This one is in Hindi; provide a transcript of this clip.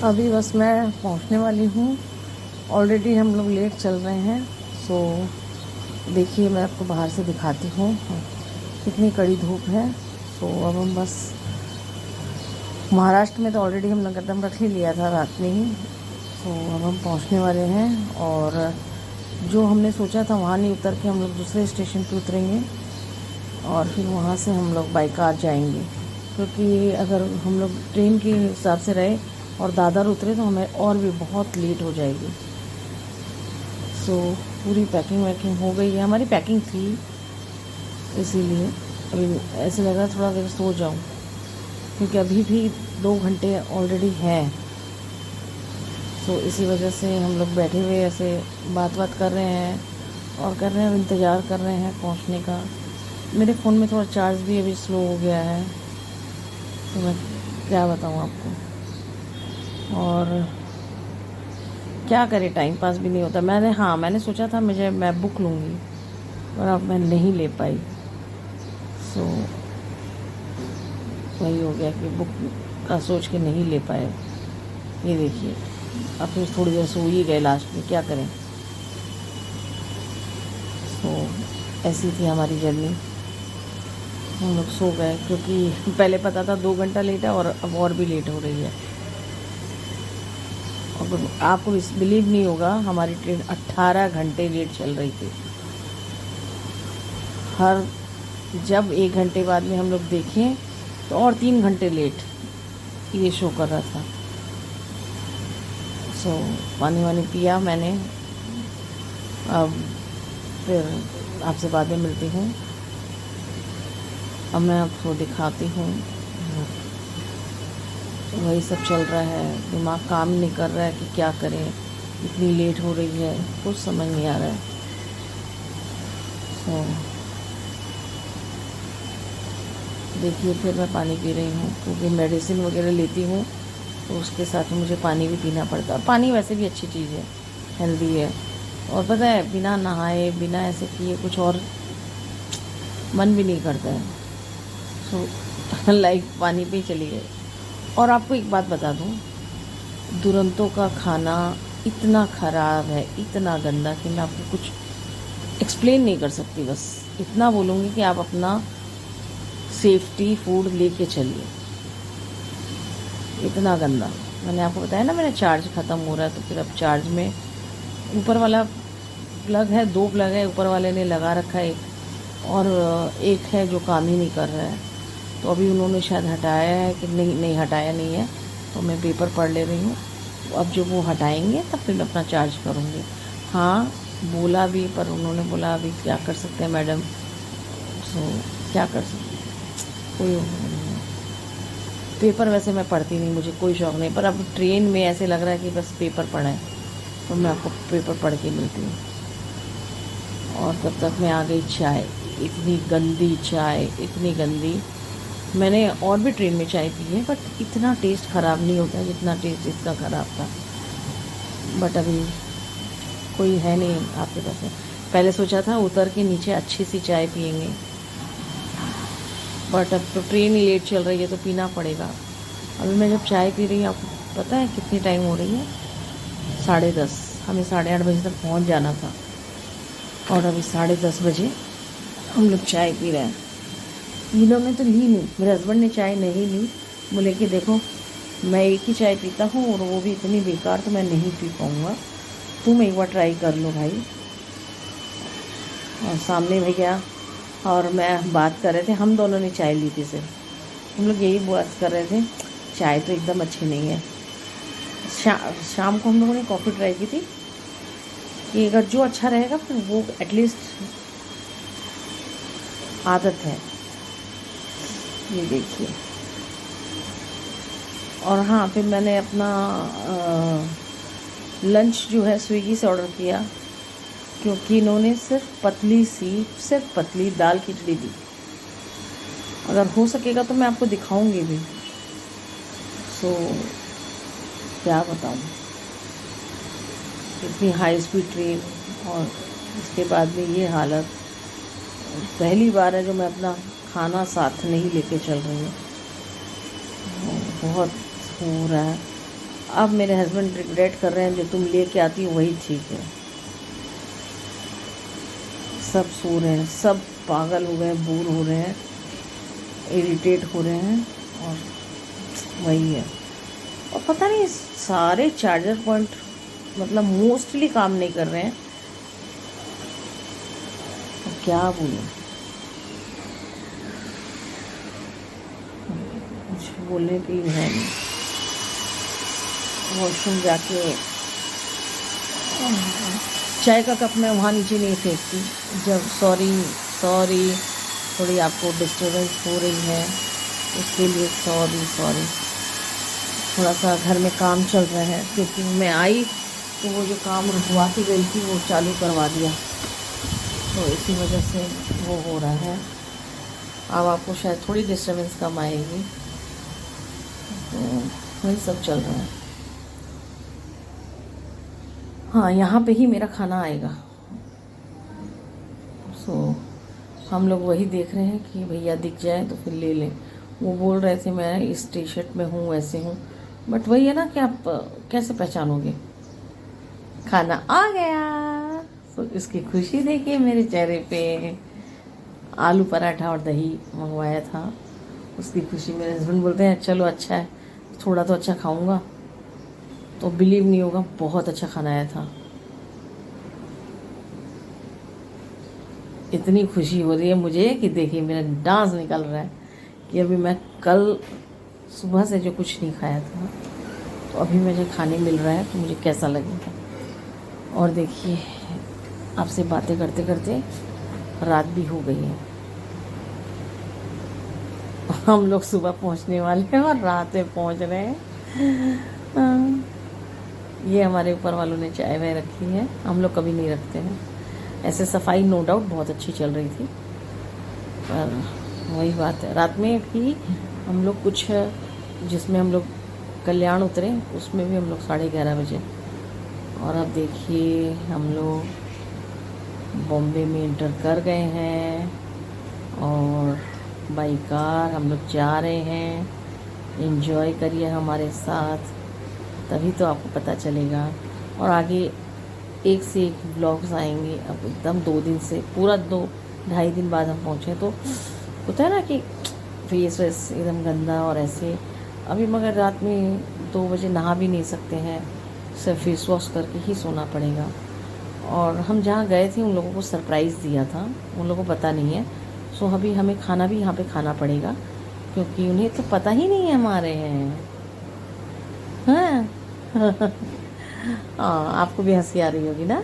अभी बस मैं पहुंचने वाली हूँ। ऑलरेडी हम लोग लेट चल रहे हैं। सो देखिए, मैं आपको बाहर से दिखाती हूँ कितनी कड़ी धूप है। सो अब हम बस महाराष्ट्र में तो ऑलरेडी हम लोग कदम रख ही लिया था रात में ही। सो अब हम पहुँचने वाले हैं और जो हमने सोचा था वहाँ नहीं उतर के हम लोग दूसरे स्टेशन पे उतरेंगे और फिर वहाँ से हम लोग बाई कार जाएंगे, क्योंकि अगर हम लोग ट्रेन के हिसाब से रहे और दादर उतरे तो हमें और भी बहुत लेट हो जाएगी। सो पूरी पैकिंग वैकिंग हो गई है, हमारी पैकिंग थी, इसीलिए अभी ऐसे लग रहा थोड़ा देर सो जाऊं, क्योंकि अभी भी 2 घंटे ऑलरेडी हैं। सो इसी वजह से हम लोग बैठे हुए ऐसे बात कर रहे हैं और कर रहे हैं, इंतज़ार कर रहे हैं पहुंचने का। मेरे फ़ोन में थोड़ा चार्ज भी अभी स्लो हो गया है, तो मैं क्या बताऊं आपको। और क्या करें, टाइम पास भी नहीं होता। मैंने सोचा था मैं बुक लूँगी, पर अब मैं नहीं ले पाई। सो वही हो गया कि बुक का सोच के नहीं ले पाए। ये देखिए, अब फिर थोड़ी देर सो ही गए लास्ट में, क्या करें। सो ऐसी थी हमारी जर्नी, हम लोग सो गए, क्योंकि पहले पता था 2 घंटा लेट है और अब और भी लेट हो रही है। और आपको बिलीव नहीं होगा, हमारी ट्रेन 18 घंटे लेट चल रही थी। हर जब 1 घंटे बाद में हम लोग देखें तो और 3 घंटे लेट ये शो कर रहा था। सो पानी वानी पिया मैंने। अब फिर आपसे बाद में मिलती हूँ। अब मैं आपको दिखाती हूँ, वही सब चल रहा है, दिमाग काम नहीं कर रहा है कि क्या करें, इतनी लेट हो रही है, कुछ समझ नहीं आ रहा है। सो देखिए, फिर मैं पानी पी रही हूँ, क्योंकि मेडिसिन वगैरह लेती हूँ तो उसके साथ मुझे पानी भी पीना पड़ता है। और पानी वैसे भी अच्छी चीज़ है, हेल्दी है। और पता है, बिना नहाए बिना ऐसे किए कुछ और मन भी नहीं करता है। सो लाइक पानी पे ही चली गई। और आपको एक बात बता दूँ, दुरंतो का खाना इतना ख़राब है, इतना गंदा, कि मैं आपको कुछ एक्सप्लेन नहीं कर सकती। बस इतना बोलूँगी कि आप अपना सेफ्टी फूड लेके चलिए। इतना गंदा, मैंने आपको बताया ना, मेरा चार्ज ख़त्म हो रहा है, तो फिर अब चार्ज में ऊपर वाला प्लग है, 2 प्लग है, ऊपर वाले ने लगा रखा है एक, और एक है जो काम ही नहीं कर रहा है। तो अभी उन्होंने शायद हटाया है कि नहीं हटाया नहीं है, तो मैं पेपर पढ़ ले रही हूँ। अब जब वो हटाएंगे तब फिर मैं अपना चार्ज करूँगी। हाँ, बोला भी, पर उन्होंने बोला अभी क्या कर सकते हैं मैडम। सो क्या कर सकते हैं, कोई नहीं है। पेपर वैसे मैं पढ़ती नहीं, मुझे कोई शौक़ नहीं, पर अब ट्रेन में ऐसे लग रहा है कि बस पेपर पढ़ें, तो मैं आपको पेपर पढ़ के मिलती हूँ। और तब तक मैं आ गई चाय, इतनी गंदी चाय, इतनी गंदी। मैंने और भी ट्रेन में चाय पी है, बट इतना टेस्ट ख़राब नहीं होता है जितना टेस्ट इसका ख़राब था। बट अभी कोई है नहीं आपके पास। पहले सोचा था उतर के नीचे अच्छी सी चाय पियेंगे, बट अब तो ट्रेन ही लेट चल रही है तो पीना पड़ेगा। अभी मैं जब चाय पी रही हूँ, आपको पता है कितनी टाइम हो रही है? 10:30। हमें 8:30 बजे तक पहुँच जाना था, और अभी 10:30 बजे हम लोग चाय पी रहे हैं। इन्होंने तो ली नहीं, मेरे हस्बैंड ने चाय नहीं ली। बोले कि देखो, मैं एक ही चाय पीता हूँ और वो भी इतनी बेकार, तो मैं नहीं पी पाऊँगा, तुम एक बार ट्राई कर लो भाई। और सामने भैया और मैं बात कर रहे थे, हम दोनों ने चाय ली थी सिर्फ। हम लोग यही बात कर रहे थे, चाय तो एकदम अच्छी नहीं है। शाम को हम लोगों ने कॉफ़ी ट्राई की थी कि अगर जो अच्छा रहेगा फिर वो एटलीस्ट आदत है। ये देखिए। और हाँ, फिर मैंने अपना लंच जो है स्विगी से ऑर्डर किया, क्योंकि इन्होंने सिर्फ पतली दाल खिचड़ी दी। अगर हो सकेगा तो मैं आपको दिखाऊंगी भी। सो क्या बताऊँ, इतनी हाई स्पीड ट्रेन और इसके बाद में ये हालत। पहली बार है जो मैं अपना खाना साथ नहीं लेके चल रही हूँ, बहुत हो रहा है। अब मेरे हस्बैंड रिग्रेट कर रहे हैं, जो तुम लेके आती हो वही ठीक है। सब सो रहे हैं, सब पागल हो गए हैं, बोर हो रहे हैं, इरिटेट हो रहे हैं, और वही है। और पता नहीं सारे चार्जर पॉइंट मतलब मोस्टली काम नहीं कर रहे हैं, तो क्या बोलूं, कुछ बोलने की है नहीं। वॉशरूम जाके चाय का कप मैं वहाँ नीचे नहीं फेंकती। जब सॉरी थोड़ी आपको डिस्टर्बेंस हो रही है उसके लिए सॉरी। थोड़ा सा घर में काम चल रहा है, क्योंकि मैं आई तो वो जो काम रुकवा के गई थी वो चालू करवा दिया, तो इसी वजह से वो हो रहा है। अब आपको शायद थोड़ी डिस्टर्बेंस कम आएगी, तो वही सब चल रहा है। हाँ, यहाँ पे ही मेरा खाना आएगा। हम लोग वही देख रहे हैं कि भैया दिख जाए तो फिर ले लें। वो बोल रहे थे मैं इस टी शर्ट में हूँ, ऐसे हूँ, बट वही है ना कि आप कैसे पहचानोगे। खाना आ गया, तो इसकी खुशी देखिए मेरे चेहरे पे। आलू पराठा और दही मंगवाया था, उसकी खुशी। मेरे हस्बैंड बोलते हैं चलो अच्छा है, थोड़ा तो अच्छा खाऊंगा, तो बिलीव नहीं होगा बहुत अच्छा खाना आया था। इतनी खुशी हो रही है मुझे कि देखिए मेरा डांस निकल रहा है कि अभी मैं कल सुबह से जो कुछ नहीं खाया था, तो अभी मुझे खाने मिल रहा है, तो मुझे कैसा लगेगा। और देखिए आपसे बातें करते करते रात भी हो गई है। हम लोग सुबह पहुंचने वाले हैं और रात में पहुंच रहे हैं। ये हमारे ऊपर वालों ने चाय वाय रखी है, हम लोग कभी नहीं रखते हैं ऐसे। सफाई नो डाउट बहुत अच्छी चल रही थी, पर वही बात है, रात में भी हम लोग कुछ, जिसमें हम लोग कल्याण उतरे उसमें भी हम लोग 11:30 बजे। और अब देखिए हम लोग बॉम्बे में इंटर कर गए हैं, और बाई कार हम लोग जा रहे हैं। एंजॉय करिए हमारे साथ, तभी तो आपको पता चलेगा। और आगे एक से एक ब्लॉग्स आएंगे। अब एकदम 2 दिन से, पूरा 2-2.5 दिन बाद हम पहुँचे, तो होता है ना कि फेस वेस एकदम गंदा और ऐसे। अभी मगर रात में 2 बजे नहा भी नहीं सकते हैं, सिर्फ फेस वॉश करके ही सोना पड़ेगा। और हम जहाँ गए थे उन लोगों को सरप्राइज़ दिया था, उन लोगों को पता नहीं है, सो अभी हमें खाना भी यहाँ पे खाना पड़ेगा, क्योंकि उन्हें तो पता ही नहीं है हमारे हैं। हाँ हाँ, आपको भी हंसी आ रही होगी ना।